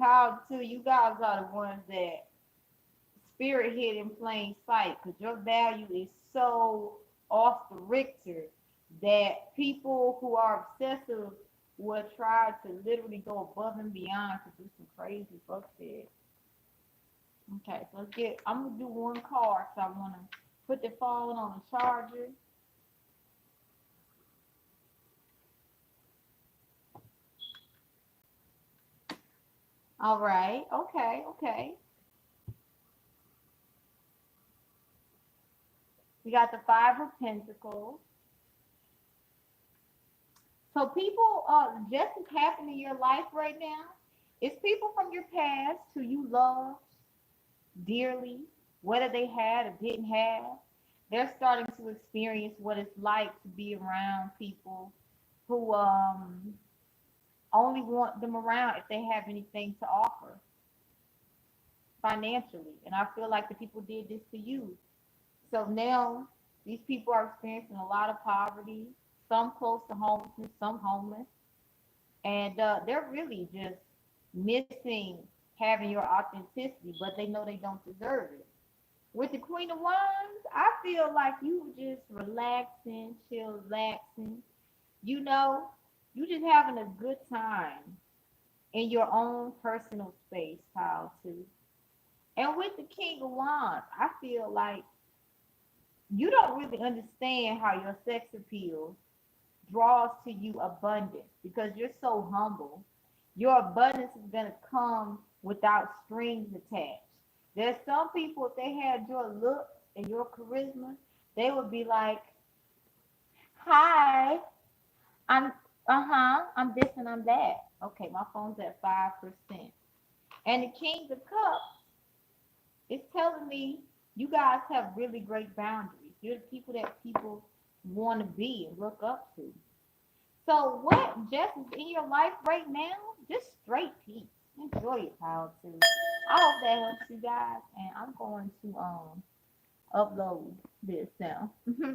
Speaker 1: Power too, you guys are the ones that spirit hid in plain sight because your value is so off the Richter that people who are obsessive will try to literally go above and beyond to do some crazy fuck shit. Okay, so let's get. I'm gonna do one card, so I wanna put the phone on the charger. All right. Okay. Okay. We got the Five of Pentacles. So people, just as happening in your life right now, it's people from your past who you love dearly, whether they had or didn't have. They're starting to experience what it's like to be around people who only want them around if they have anything to offer financially. And I feel like the people did this to you. So now these people are experiencing a lot of poverty, some close to homelessness, some homeless, and they're really just missing having your authenticity, but they know they don't deserve it. With the Queen of Wands, I feel like you just relaxing, chillaxing. You know, you just having a good time in your own personal space, pal, too. And with the King of Wands, I feel like you don't really understand how your sex appeal draws to you abundance because you're so humble. Your abundance is going to come without strings attached. There's some people, if they had your looks and your charisma, they would be like, hi, I'm, I'm this and I'm that. Okay, my phone's at 5%. And the King of Cups is telling me you guys have really great boundaries. You're the people that people want to be and look up to. So what just is in your life right now? Just straight peace. Enjoy it, pal too. I hope that helps you guys, and I'm going to upload this now.